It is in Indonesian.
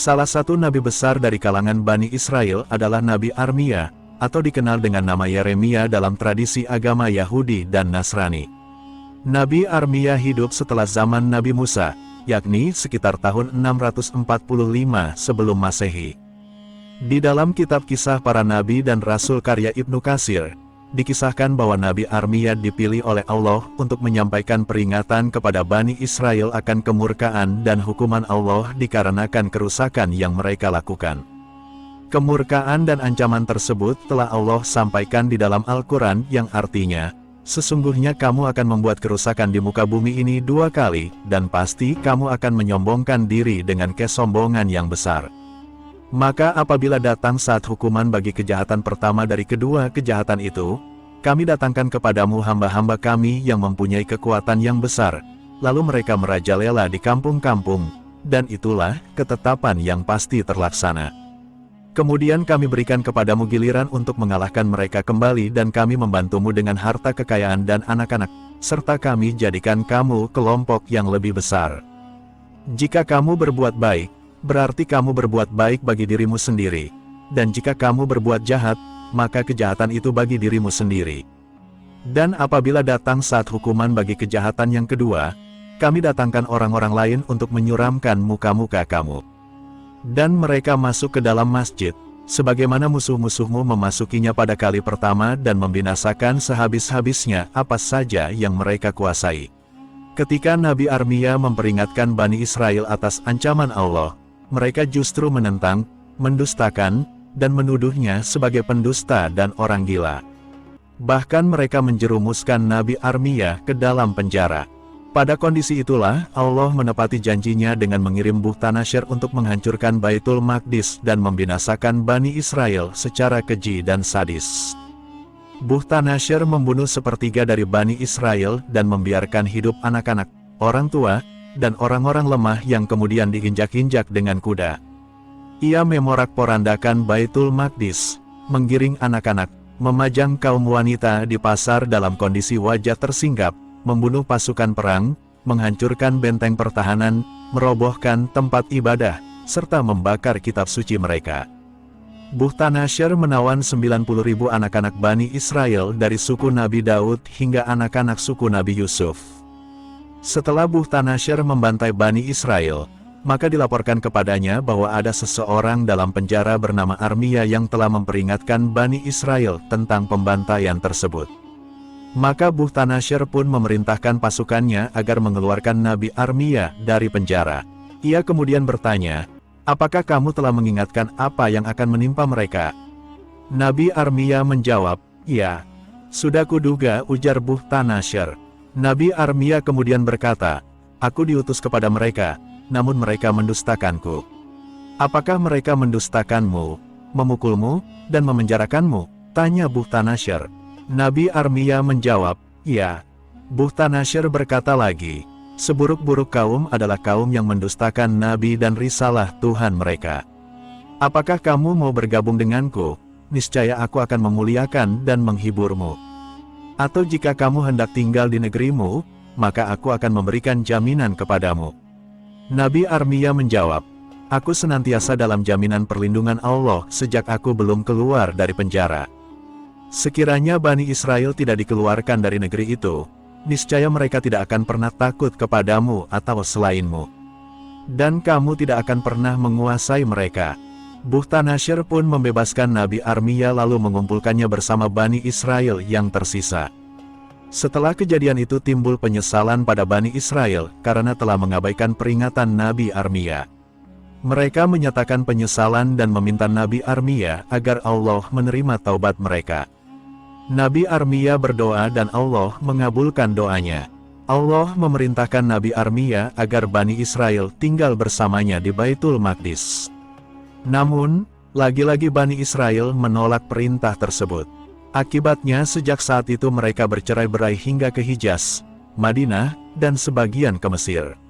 Salah satu nabi besar dari kalangan Bani Israel adalah Nabi Armia, atau dikenal dengan nama Yeremia dalam tradisi agama Yahudi dan Nasrani. Nabi Armia hidup setelah zaman Nabi Musa, yakni sekitar tahun 645 sebelum Masehi. Di dalam kitab Kisah Para Nabi dan Rasul karya Ibnu Katsir, dikisahkan bahwa Nabi Armia dipilih oleh Allah untuk menyampaikan peringatan kepada Bani Israel akan kemurkaan dan hukuman Allah dikarenakan kerusakan yang mereka lakukan. Kemurkaan dan ancaman tersebut telah Allah sampaikan di dalam Al-Quran yang artinya, sesungguhnya kamu akan membuat kerusakan di muka bumi ini 2 kali, dan pasti kamu akan menyombongkan diri dengan kesombongan yang besar. Maka apabila datang saat hukuman bagi kejahatan pertama dari kedua kejahatan itu, kami datangkan kepadamu hamba-hamba kami yang mempunyai kekuatan yang besar, lalu mereka merajalela di kampung-kampung, dan itulah ketetapan yang pasti terlaksana. Kemudian kami berikan kepadamu giliran untuk mengalahkan mereka kembali dan kami membantumu dengan harta kekayaan dan anak-anak, serta kami jadikan kamu kelompok yang lebih besar. Jika kamu berbuat baik, berarti kamu berbuat baik bagi dirimu sendiri, dan jika kamu berbuat jahat, maka kejahatan itu bagi dirimu sendiri. Dan apabila datang saat hukuman bagi kejahatan yang kedua, kami datangkan orang-orang lain untuk menyuramkan muka-muka kamu. Dan mereka masuk ke dalam masjid, sebagaimana musuh-musuhmu memasukinya pada kali pertama dan membinasakan sehabis-habisnya apa saja yang mereka kuasai. Ketika Nabi Armia memperingatkan Bani Israel atas ancaman Allah, mereka justru menentang, mendustakan, dan menuduhnya sebagai pendusta dan orang gila. Bahkan mereka menjerumuskan Nabi Armia ke dalam penjara. Pada kondisi itulah, Allah menepati janjinya dengan mengirim Bukhtanasyer untuk menghancurkan Baitul Maqdis dan membinasakan Bani Israel secara keji dan sadis. Bukhtanasyer membunuh sepertiga dari Bani Israel dan membiarkan hidup anak-anak, orang tua, dan orang-orang lemah yang kemudian diinjak-injak dengan kuda. Ia memorak-porandakan Baitul Maqdis, menggiring anak-anak, memajang kaum wanita di pasar dalam kondisi wajah tersinggap, membunuh pasukan perang, menghancurkan benteng pertahanan, merobohkan tempat ibadah, serta membakar kitab suci mereka. Bukhtanasyer menawan 90.000 anak-anak Bani Israel dari suku Nabi Daud hingga anak-anak suku Nabi Yusuf. Setelah Bukhtanasyer membantai Bani Israel, maka dilaporkan kepadanya bahwa ada seseorang dalam penjara bernama Armia yang telah memperingatkan Bani Israel tentang pembantaian tersebut. Maka Bukhtanasyer pun memerintahkan pasukannya agar mengeluarkan Nabi Armia dari penjara. Ia kemudian bertanya, "Apakah kamu telah mengingatkan apa yang akan menimpa mereka?" Nabi Armia menjawab, "Ya, sudah kuduga," ujar Bukhtanasyer. Nabi Armia kemudian berkata, "Aku diutus kepada mereka, namun mereka mendustakanku." "Apakah mereka mendustakanmu, memukulmu, dan memenjarakanmu?" tanya Bukhtanasyer. Nabi Armia menjawab, "Ya." Bukhtanasyer berkata lagi, "Seburuk-buruk kaum adalah kaum yang mendustakan Nabi dan risalah Tuhan mereka. Apakah kamu mau bergabung denganku? Niscaya aku akan memuliakan dan menghiburmu. Atau jika kamu hendak tinggal di negerimu, maka aku akan memberikan jaminan kepadamu." Nabi Armia menjawab, "Aku senantiasa dalam jaminan perlindungan Allah sejak aku belum keluar dari penjara. Sekiranya Bani Israel tidak dikeluarkan dari negeri itu, niscaya mereka tidak akan pernah takut kepadamu atau selainmu. Dan kamu tidak akan pernah menguasai mereka." Bukhtanasyer pun membebaskan Nabi Armia lalu mengumpulkannya bersama Bani Israel yang tersisa. Setelah kejadian itu timbul penyesalan pada Bani Israel karena telah mengabaikan peringatan Nabi Armia. Mereka menyatakan penyesalan dan meminta Nabi Armia agar Allah menerima taubat mereka. Nabi Armia berdoa dan Allah mengabulkan doanya. Allah memerintahkan Nabi Armia agar Bani Israel tinggal bersamanya di Baitul Maqdis. Namun, lagi-lagi Bani Israel menolak perintah tersebut. Akibatnya sejak saat itu mereka bercerai-berai hingga ke Hijaz, Madinah, dan sebagian ke Mesir.